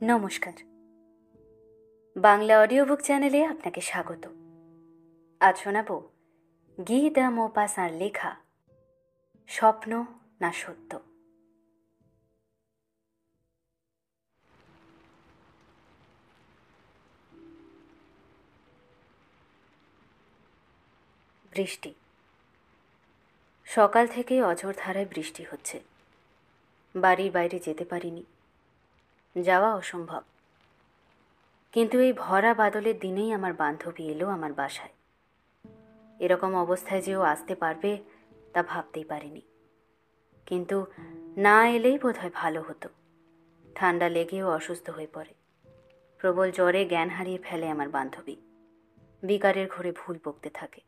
নমস্কার। Bangla audio book চ্যানেলে আপনাকে স্বাগত। আজ শোনাব গি দ্য মোপাসাঁর লেখা স্বপ্ন না সত্য। বৃষ্টি। সকাল থেকেই অঝোর ধারায় বৃষ্টি হচ্ছে। বাড়ির বাইরে যেতে পারিনি, যাওয়া অসম্ভব। কিন্তু এই ভরা বাদলের দিনেই আমার বান্ধবী এলো আমার বাসায়। এরকম অবস্থায় যে ও আসতে পারবে তা ভাবতেই পারিনি। কিন্তু না এলেই বোধহয় ভালো হতো। ঠান্ডা লেগেও অসুস্থ হয়ে পড়ে। প্রবল জ্বরে জ্ঞান হারিয়ে ফেলে আমার বান্ধবী। বিকারের ঘরে ভুল বকতে থাকে।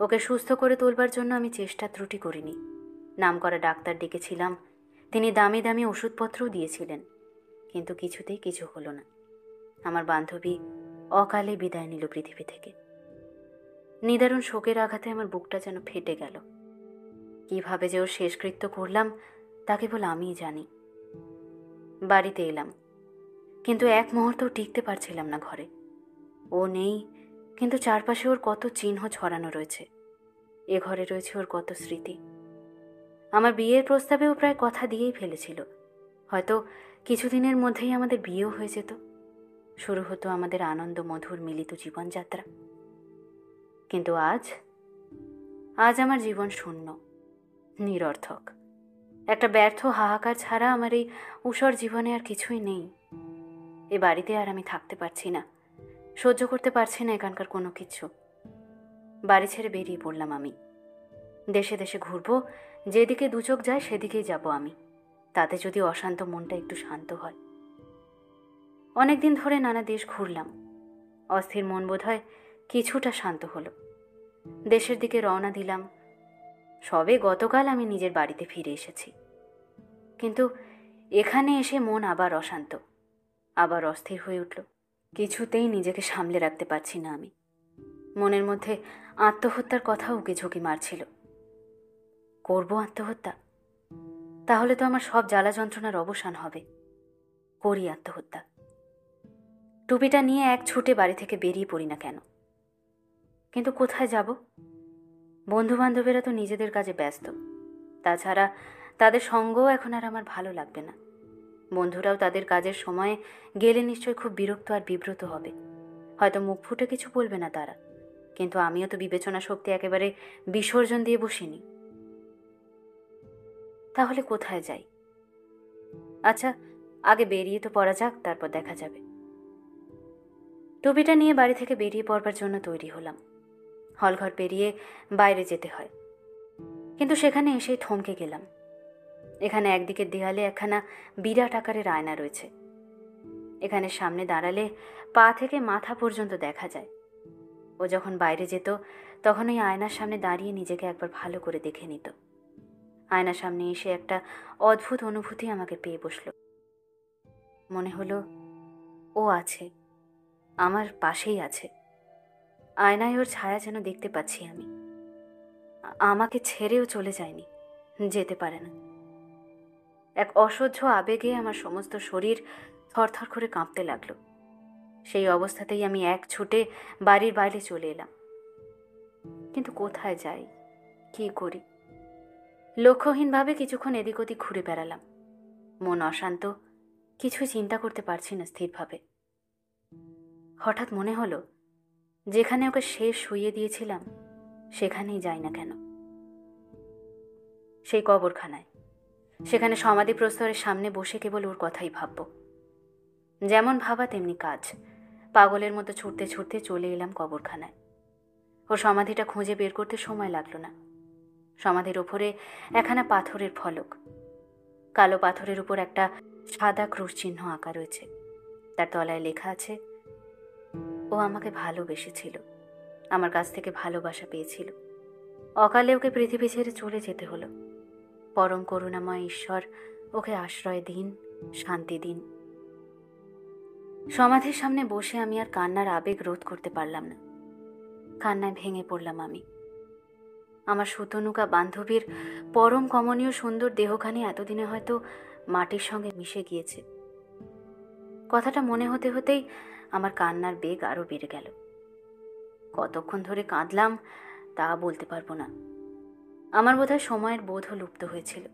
ওকে সুস্থ করে তোলবার জন্য আমি চেষ্টা ত্রুটি করিনি। নামকরা ডাক্তার ডেকেছিলাম, তিনি দামি দামি ওষুধপত্রও দিয়েছিলেন, কিন্তু কিছুতেই কিছু হলো না। আমার বান্ধবী অকালে বিদায় নিল পৃথিবী থেকে। নিদারুণ শোকের আঘাতে আমার বুকটা যেন ফেটে গেল। কিভাবে যে ওর শেষকৃত্য করলাম তা কেবল আমিই জানি। বাড়িতে এলাম, কিন্তু এক মুহূর্তও টিকতে পারছিলাম না ঘরে। ও নেই, কিন্তু চারপাশে ওর কত চিহ্ন ছড়ানো রয়েছে। এ ঘরে রয়েছে ওর কত স্মৃতি। আমার বিয়ের প্রস্তাবেও প্রায় কথা দিয়েই ফেলেছিল। হয়তো কিছুদিনের মধ্যেই আমাদের বিয়েও হয়ে যেত, শুরু হতো আমাদের আনন্দ মধুর মিলিত জীবনযাত্রা। কিন্তু আজ আজ আমার জীবন শূন্য, নিরর্থক। একটা ব্যর্থ হাহাকার ছাড়া আমার এই ঊষর জীবনে আর কিছুই নেই। এ বাড়িতে আর আমি থাকতে পারছি না, সহ্য করতে পারছি না এখানকার কোনো কিছু। বাড়ি ছেড়ে বেরিয়ে পড়লাম আমি। দেশে দেশে ঘুরবো, যেদিকে দুচোখ যায় সেদিকেই যাব আমি। তাতে যদি অশান্ত মনটা একটু শান্ত হয়। অনেকদিন ধরে নানা দেশ ঘুরলাম। অস্থির মন বোধ হয় কিছুটা শান্ত হলো। দেশের দিকে রওনা দিলাম। সবে গতকাল আমি নিজের বাড়িতে ফিরে এসেছি, কিন্তু এখানে এসে মন আবার অশান্ত, আবার অস্থির হয়ে উঠল। কিছুতেই নিজেকে সামলে রাখতে পারছি না আমি। মনের মধ্যে আত্মহত্যার কথা উকি ঝুঁকি মারছিল। করব আত্মহত্যা? তাহলে তো আমার সব জ্বালা যন্ত্রণার অবসান হবে। করি আত্মহত্যা। টুপিটা নিয়ে এক ছুটে বাড়ি থেকে বেরিয়ে পড়ি না কেন? কিন্তু কোথায় যাব? বন্ধু বান্ধবেরা তো নিজেদের কাজে ব্যস্ত। তাছাড়া তাদের সঙ্গও এখন আর আমার ভালো লাগবে না। বন্ধুরাও তাদের কাজের সময়ে গেলে নিশ্চয় খুব বিরক্ত আর বিব্রত হবে। হয়তো মুখ ফুটে কিছু বলবে না তারা, কিন্তু আমিও তো বিবেচনা শক্তি একেবারে বিসর্জন দিয়ে বসিনি। তাহলে কোথায় যাই? আচ্ছা, আগে বেরিয়ে তো পড়া যাক, তারপর দেখা যাবে। টুপিটা নিয়ে বাড়ি থেকে বেরিয়ে পড়বার জন্য তৈরি হলাম। হলঘর পেরিয়ে বাইরে যেতে হয়, কিন্তু সেখানে এসেই থমকে গেলাম। এখানে একদিকের দেয়ালে একখানা বিরাট আকারের আয়না রয়েছে। এখানে সামনে দাঁড়ালে পা থেকে মাথা পর্যন্ত দেখা যায়। ও যখন বাইরে যেত তখন ওই আয়নার সামনে দাঁড়িয়ে নিজেকে একবার ভালো করে দেখে নিত। আয়নার সামনে এসে একটা অদ্ভুত অনুভূতি আমাকে পেয়ে বসল। মনে হলো ও আছে, আমার পাশেই আছে। আয়নায় ওর ছায়া যেন দেখতে পাচ্ছি আমি। আমাকে ছেড়েও চলে যায়নি, যেতে পারে না। এক অসহ্য আবেগে আমার সমস্ত শরীর থরথর করে কাঁপতে লাগলো। সেই অবস্থাতেই আমি এক ছুটে বাড়ির বাইরে চলে এলাম। কিন্তু কোথায় যাই, কি করি? লক্ষ্যহীনভাবে কিছুক্ষণ এদিক ওদিক ঘুরে বেড়ালাম। মন অশান্ত, কিছুই চিন্তা করতে পারছি না স্থিরভাবে। হঠাৎ মনে হলো, যেখানে ওকে শেষ শুইয়ে দিয়েছিলাম সেখানেই যাই না কেন? সেই কবরখানায়, সেখানে সমাধি প্রস্তরের সামনে বসে কেবল ওর কথাই ভাবব। যেমন ভাবা তেমনি কাজ। পাগলের মতো ছুটতে ছুটতে চলে এলাম কবরখানায়। ওর সমাধিটা খুঁজে বের করতে সময় লাগলো না। সমাধির ওপরে একখানা পাথরের ফলক। কালো পাথরের উপর একটা সাদা ক্রুশ চিহ্ন আঁকা রয়েছে। তার তলায় লেখা আছে, ও আমাকে ভালোবেসেছিল, আমার কাছ থেকে ভালোবাসা পেয়েছিল। অকালে ওকে পৃথিবী ছেড়ে চলে যেতে হলো। পরম করুণাময় ঈশ্বর ওকে আশ্রয় দিন, শান্তি দিন। সমাধির সামনে বসে আমি আর কান্নার আবেগ রোধ করতে পারলাম না। কান্নায় ভেঙে পড়লাম আমি। আমার সুতনুকা বান্ধবীর পরম কমনীয় সুন্দর দেহখানি এতদিনে হয়তো মাটির সঙ্গে মিশে গিয়েছে। কথাটা মনে হতে হতেই আমার কান্নার বেগ আরও বেড়ে গেল। কতক্ষণ ধরে কাঁদলাম তা বলতে পারবো না। আমার বোধহয় সময়ের বোধও লুপ্ত হয়েছিল।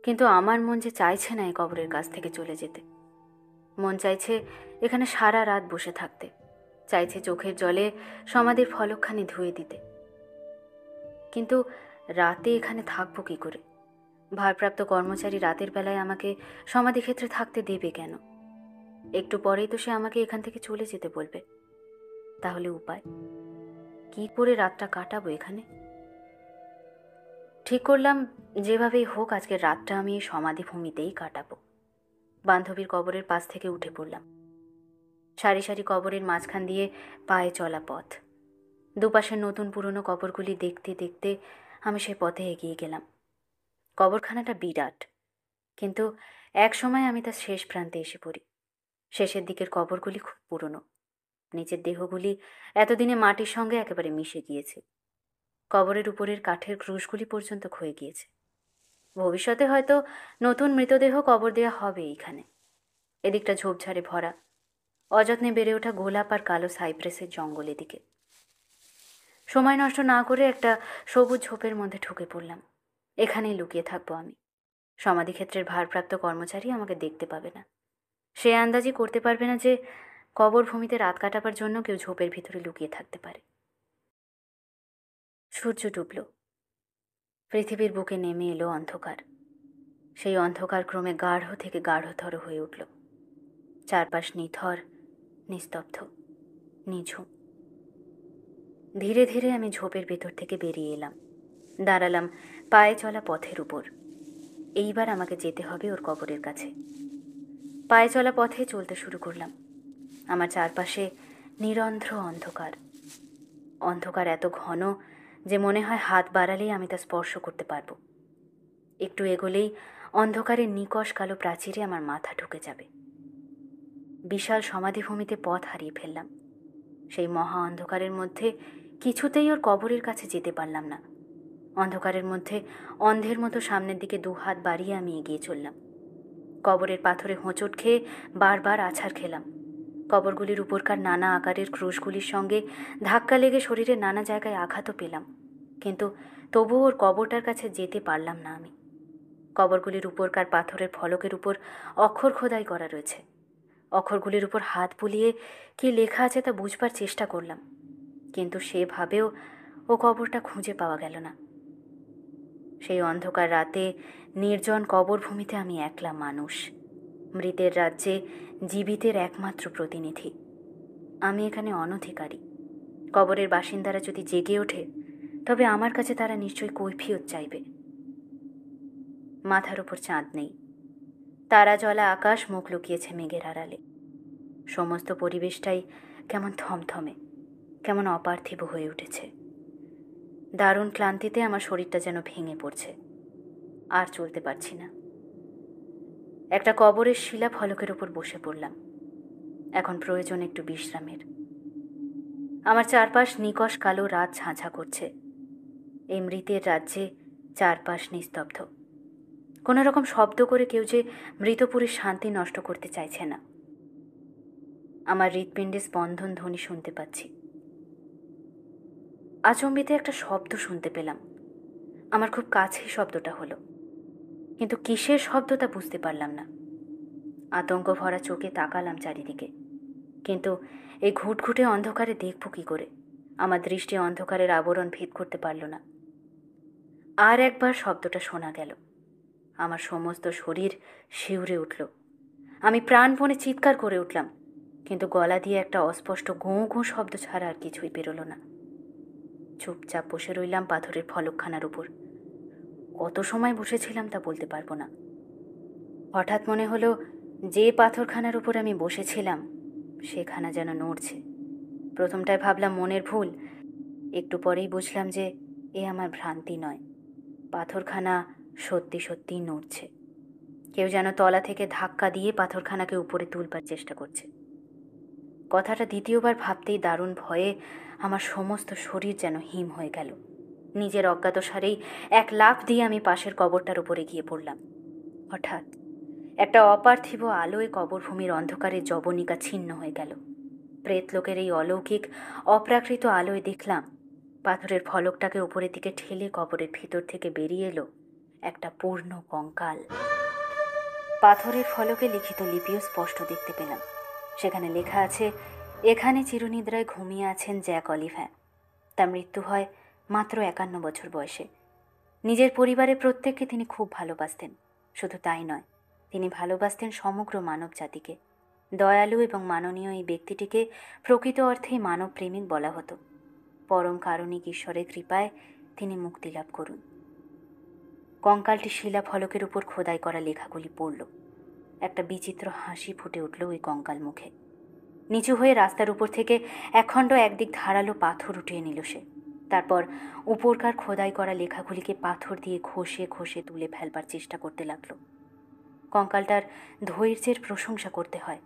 কিন্তু আমার মন যে চাইছে না এই কবরের কাছ থেকে চলে যেতে। মন চাইছে এখানে সারা রাত বসে থাকতে, চাইছে চোখের জলে সমাধির ফলকখানি ধুয়ে দিতে। কিন্তু রাতে এখানে থাকবো কি করে? ভারপ্রাপ্ত কর্মচারী রাতের বেলায় আমাকে সমাধিক্ষেত্রে থাকতে দেবে কেন? একটু পরেই তো সে আমাকে এখান থেকে চলে যেতে বলবে। তাহলে উপায় কি করে রাতটা কাটাবো এখানে? ঠিক করলাম যেভাবেই হোক আজকের রাতটা আমি এই সমাধিভূমিতেই কাটাবো। বান্ধবীর কবরের পাশ থেকে উঠে পড়লাম। সারি সারি কবরের মাঝখান দিয়ে পায়ে চলা পথ। দুপাশের নতুন পুরনো কবরগুলি দেখতে দেখতে আমি সে পথে এগিয়ে গেলাম। কবরখানাটা বিরাট, কিন্তু এক সময় আমি তার শেষ প্রান্তে এসে পড়ি। শেষের দিকের কবরগুলি খুব পুরনো। নিচের দেহগুলি এতদিনে মাটির সঙ্গে একেবারে মিশে গিয়েছে। কবরের উপরের কাঠের ক্রুশগুলি পর্যন্ত ক্ষয়ে গিয়েছে। ভবিষ্যতে হয়তো নতুন মৃতদেহ কবর দেওয়া হবে এইখানে। এদিকটা ঝোপঝাড়ে ভরা, অযত্নে বেড়ে ওঠা গোলাপ আর কালো সাইপ্রেসের জঙ্গল। এদিকে সময় নষ্ট না করে একটা সবুজ ঝোপের মধ্যে ঢুকে পড়লাম। এখানেই লুকিয়ে থাকবো আমি। সমাধিক্ষেত্রের ভারপ্রাপ্ত কর্মচারী আমাকে দেখতে পাবে না। সে আন্দাজি করতে পারবে না যে কবর ভূমিতে রাত কাটাবার জন্য কেউ ঝোপের ভিতরে লুকিয়ে থাকতে পারে। সূর্য ডুবল। পৃথিবীর বুকে নেমে এলো অন্ধকার। সেই অন্ধকার ক্রমে গাঢ় থেকে গাঢ়তর হয়ে উঠল। চারপাশ নিথর, নিস্তব্ধ, নিঝুম। ধীরে ধীরে আমি ঝোপের ভেতর থেকে বেরিয়ে এলাম, দাঁড়ালাম পায়ে চলা পথের উপর। এইবার আমাকে যেতে হবে ওর কবরের কাছে। পায়ে চলা পথে চলতে শুরু করলাম। আমার চারপাশে নিরন্ধ্র অন্ধকার। অন্ধকার এত ঘন যে মনে হয় হাত বাড়ালেই আমি তা স্পর্শ করতে পারবো। একটু এগোলেই অন্ধকারের নিকষ কালো প্রাচীরে আমার মাথা ঢুকে যাবে। বিশাল সমাধিভূমিতে পথ হারিয়ে ফেললাম। সেই মহা অন্ধকারের মধ্যে কিছুতেই ওর কবরের কাছে যেতে পারলাম না। অন্ধকারের মধ্যে অন্ধের মতো সামনের দিকে দুহাত বাড়িয়ে আমি এগিয়ে চললাম। কবরের পাথরে হোঁচট খেয়ে বারবার আছাড় খেলাম। কবরগুলির উপরকার নানা আকারের ক্রুশগুলির সঙ্গে ধাক্কা লেগে শরীরের নানা জায়গায় আঘাতও পেলাম, কিন্তু তবুও ওর কবরটার কাছে যেতে পারলাম না আমি। কবরগুলির উপরকার পাথরের ফলকের উপর অক্ষর খোদাই করা রয়েছে। অক্ষরগুলির উপর হাত বুলিয়ে কি লেখা আছে তা বুঝবার চেষ্টা করলাম, কিন্তু সেভাবেও ও কবরটা খুঁজে পাওয়া গেল না। সেই অন্ধকার রাতে নির্জন কবরভূমিতে আমি একলা মানুষ, মৃতের রাজ্যে জীবিতের একমাত্র প্রতিনিধি। আমি এখানে অনধিকারী। কবরের বাসিন্দারা যদি জেগে ওঠে তবে আমার কাছে তারা নিশ্চয়ই কৈফিয়ত চাইবে। মাথার উপর চাঁদ নেই, তারা জলা আকাশ মুখ লুকিয়েছে মেঘের আড়ালে। সমস্ত পরিবেশটাই কেমন থমথমে, কেমন অপার্থিব হয়ে উঠেছে। দারুণ ক্লান্তিতে আমার শরীরটা যেন ভেঙে পড়ছে। আর চলতে পারছি না। একটা কবরের শিলা ফলকের উপর বসে পড়লাম। এখন প্রয়োজন একটু বিশ্রামের। আমার চারপাশ নিকষ কালো রাত ঝাঁঝা করছে। এই মৃতের রাজ্যে চারপাশ নিস্তব্ধ। কোনো রকম শব্দ করে কেউ যে মৃতপুরীর শান্তি নষ্ট করতে চাইছে না। আমার হৃৎপিণ্ডে স্পন্দন ধ্বনি শুনতে পাচ্ছি। আচম্বিতে একটা শব্দ শুনতে পেলাম। আমার খুব কাছেই শব্দটা হলো, কিন্তু কিসের শব্দ তা বুঝতে পারলাম না। আতঙ্ক ভরা চোখে তাকালাম চারিদিকে, কিন্তু এই ঘুটঘুটে অন্ধকারে দেখব কি করে? আমার দৃষ্টি অন্ধকারের আবরণ ভেদ করতে পারল না। আর একবার শব্দটা শোনা গেল। আমার সমস্ত শরীর শিউরে উঠল। আমি প্রাণপণে চিৎকার করে উঠলাম, কিন্তু গলা দিয়ে একটা অস্পষ্ট গোঁ গোঁ শব্দ ছাড়া আর কিছুই বেরোল না। চুপচাপ বসে রইলাম পাথরের ফলকখানার উপর। কত সময় বসেছিলাম তা বলতে পারবো না। হঠাৎ মনে হলো যে পাথরখানার উপর আমি বসেছিলাম সেখানা যেন নড়ছে। প্রথমটায় ভাবলাম মনের ভুল, একটু পরেই বুঝলাম যে এ আমার ভ্রান্তি নয়। পাথরখানা সত্যি সত্যিই নড়ছে। কেউ যেন তলা থেকে ধাক্কা দিয়ে পাথরখানাকে উপরে তুলবার চেষ্টা করছে। কথাটা দ্বিতীয়বার ভাবতেই দারুণ ভয়ে আমার সমস্ত শরীর যেন হিম হয়ে গেল। নিজের অজ্ঞাতসারেই এক লাফ দিয়ে আমি পাশের কবরটার উপরে গিয়ে পড়লাম। হঠাৎ একটা অপার্থিব আলোয় কবরভূমির অন্ধকারে জবনিকা ছিন্ন হয়ে গেল। প্রেতলোকের এই অলৌকিক অপ্রাকৃত আলোয় দেখলাম পাথরের ফলকটাকে উপরের দিকে ঠেলে কবরের ভিতর থেকে বেরিয়ে এলো একটা পূর্ণ কঙ্কাল। পাথরের ফলকে লিখিত লিপিও স্পষ্ট দেখতে পেলাম। সেখানে লেখা আছে, এখানে চিরনিদ্রায় ঘুমিয়ে আছেন জ্যাক অলিভ্যা। তার মৃত্যু হয় মাত্র 51 বছর বয়সে। নিজের পরিবারের প্রত্যেককে তিনি খুব ভালোবাসতেন। শুধু তাই নয়, তিনি ভালোবাসতেন সমগ্র মানব জাতিকে। দয়ালু এবং মাননীয় এই ব্যক্তিটিকে প্রকৃত অর্থেই মানব প্রেমিক বলা হতো। পরম কারণিক ঈশ্বরের কৃপায় তিনি মুক্তি লাভ করুন। কঙ্কালটি শিলা ফলকের উপর খোদাই করা লেখাগুলি পড়ল। একটা বিচিত্র হাসি ফুটে উঠল ওই কঙ্কাল মুখে। নিচু হয়ে রাস্তার উপর থেকে একখণ্ড একদিক ধারালো পাথর উঠিয়ে নিল সে। তারপর উপরকার খোদাই করা লেখাগুলিকে পাথর দিয়ে ঘষে ঘষে তুলে ফেলবার চেষ্টা করতে লাগল। কঙ্কালটার ধৈর্যের প্রশংসা করতে হয়।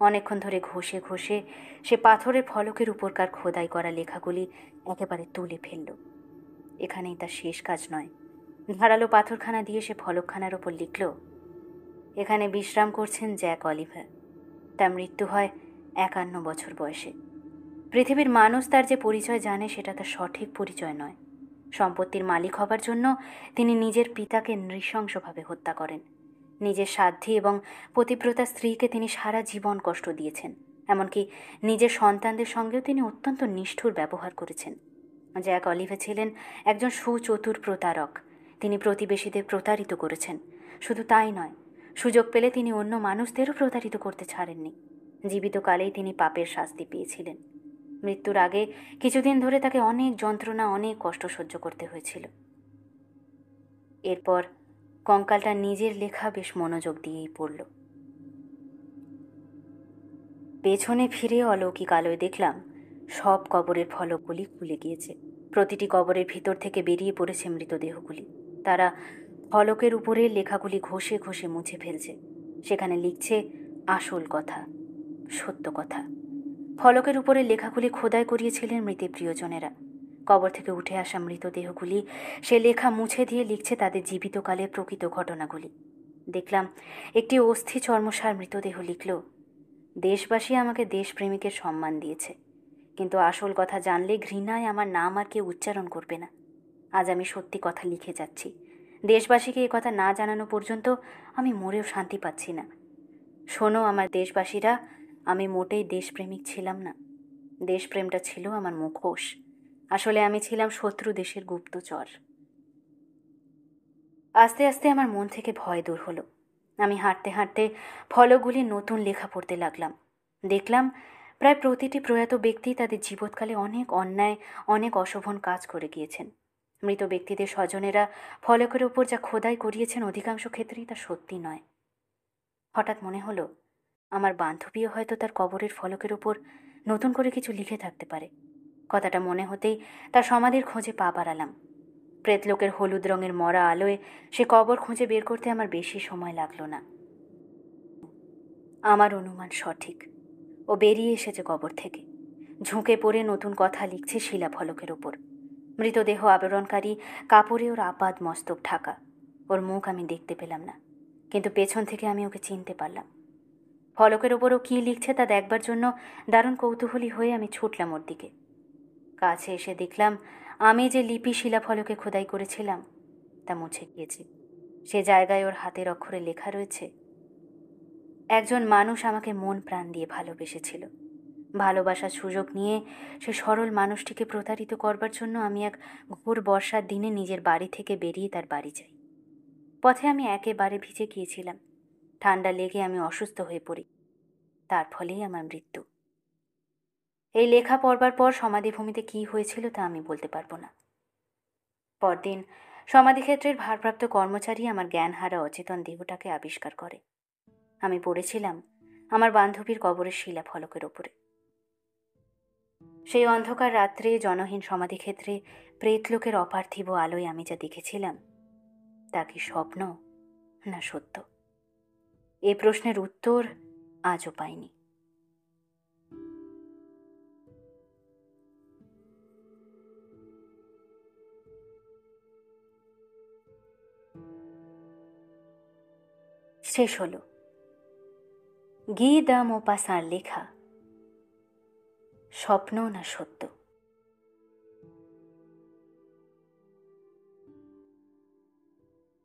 অনেকক্ষণ ধরে ঘষে ঘষে সে পাথরের ফলকের উপরকার খোদাই করা লেখাগুলি একেবারে তুলে ফেলল। এখানেই তার শেষ কাজ নয়। ধারালো পাথরখানা দিয়ে সে ফলকখানার ওপর লিখল, এখানে বিশ্রাম করছেন জ্যাক অলিভ্যা। তার মৃত্যু হয় 51 বছর বয়সে। পৃথিবীর মানুষ তার যে পরিচয় জানে সেটা তার সঠিক পরিচয় নয়। সম্পত্তির মালিক হবার জন্য তিনি নিজের পিতাকে নৃশংসভাবে হত্যা করেন। নিজের সাধ্যী এবং পতিব্রতা স্ত্রীকে তিনি সারা জীবন কষ্ট দিয়েছেন। এমনকি নিজের সন্তানদের সঙ্গেও তিনি অত্যন্ত নিষ্ঠুর ব্যবহার করেছেন। জ্যাক অলিভ্যা ছিলেন একজন সুচতুর প্রতারক। তিনি প্রতিবেশীদের প্রতারিত করেছেন। শুধু তাই নয়, সুযোগ পেলে তিনি অন্য মানুষদেরও প্রতারিত করতে ছাড়েননি। জীবিতকালেই তিনি পাপের শাস্তি পেয়েছিলেন। মৃত্যুর আগে কিছুদিন ধরে তাকে অনেক যন্ত্রণা, অনেক কষ্ট সহ্য করতে হয়েছিল। এরপর কঙ্কালটা নিজের লেখা বেশ মনোযোগ দিয়েই পড়ল। পেছনে ফিরে অলৌকিক আলোয় দেখলাম সব কবরের ফলকগুলি খুলে গিয়েছে। প্রতিটি কবরের ভিতর থেকে বেরিয়ে পড়েছে মৃতদেহগুলি। তারা ফলকের উপরে লেখাগুলি ঘষে ঘষে মুছে ফেলছে। সেখানে লিখছে আসল কথা, সত্য কথা। ফলকের উপরে লেখাগুলি খোদাই করিয়েছিলেন মৃতের প্রিয়জনেরা। কবর থেকে উঠে আসা মৃতদেহগুলি সে লেখা মুছে দিয়ে লিখছে তাদের জীবিতকালের প্রকৃত ঘটনাগুলি। দেখলাম একটি অস্থি চর্মসার মৃতদেহ লিখল, দেশবাসী আমাকে দেশপ্রেমিকের সম্মান দিয়েছে, কিন্তু আসল কথা জানলে ঘৃণায় আমার নাম আর কেউ উচ্চারণ করবে না। আজ আমি সত্যি কথা লিখে যাচ্ছি। দেশবাসীকে এ কথা না জানানো পর্যন্ত আমি মরেও শান্তি পাচ্ছি না। শোনো আমার দেশবাসীরা, আমি মোটেই দেশপ্রেমিক ছিলাম না। দেশপ্রেমটা ছিল আমার মুখোশ। আসলে আমি ছিলাম শত্রু দেশের গুপ্তচর। আস্তে আস্তে আমার মন থেকে ভয় দূর হলো। আমি হাঁটতে হাঁটতে ফলকগুলি নতুন লেখা পড়তে লাগলাম। দেখলাম প্রায় প্রতিটি প্রয়াত ব্যক্তি তাদের জীবৎকালে অনেক অন্যায়, অনেক অশোভন কাজ করে গিয়েছেন। মৃত ব্যক্তিদের স্বজনেরা ফলকের ওপর যা খোদাই করিয়েছেন অধিকাংশ ক্ষেত্রেই তা সত্যি নয়। হঠাৎ মনে হলো আমার বান্ধবীও হয়তো তার কবরের ফলকের ওপর নতুন করে কিছু লিখে থাকতে পারে। কথাটা মনে হতেই তার সমাধির খোঁজে পা বাড়ালাম। প্রেতলোকের হলুদ রঙের মরা আলোয় সে কবর খুঁজে বের করতে আমার বেশি সময় লাগলো না। আমার অনুমান সঠিক। ও বেরিয়ে এসেছে কবর থেকে। ঝুঁকে পড়ে নতুন কথা লিখছে শিলাফলকের ওপর। মৃতদেহ আবরণকারী কাপড়ে ওর আপাদ মস্তক ঢাকা। ওর মুখ আমি দেখতে পেলাম না, কিন্তু পেছন থেকে আমি ওকে চিনতে পারলাম। ফলকের ওপর ও কী লিখছে তা দেখবার জন্য দারুণ কৌতূহলী হয়ে আমি ছুটলাম ওর দিকে। কাছে এসে দেখলাম আমি যে লিপি শিলাফলকে খোদাই করেছিলাম তা মুছে গিয়েছে। সে জায়গায় ওর হাতের অক্ষরে লেখা রয়েছে, একজন মানুষ আমাকে মন প্রাণ দিয়ে ভালোবেসেছিল। ভালোবাসার সুযোগ নিয়ে সে সরল মানুষটিকে প্রতারিত করবার জন্য আমি এক ঘোর বর্ষার দিনে নিজের বাড়ি থেকে বেরিয়ে তার বাড়ি যাই। পথে আমি একেবারে ভিজে গিয়েছিলাম। ঠান্ডা লেগে আমি অসুস্থ হয়ে পড়ি। তার ফলেই আমার মৃত্যু। এই লেখা পড়বার পর সমাধিভূমিতে কী হয়েছিল তা আমি বলতে পারবো না। পরদিন সমাধিক্ষেত্রের ভারপ্রাপ্ত কর্মচারী আমার জ্ঞানহারা অচেতন দেহটাকে আবিষ্কার করে। আমি পড়েছিলাম আমার বান্ধবীর কবরের শিলাফলকের ওপরে। সেই অন্ধকার রাত্রে জনহীন সমাধিক্ষেত্রে প্রেতলোকের অপার্থিব আলোয় আমি যা দেখেছিলাম তা কি স্বপ্ন না সত্য? এ প্রশ্নের উত্তর আজও পাইনি। শেষ হলো। গি দা মোপাসাঁর লেখা স্বপ্ন না সত্য।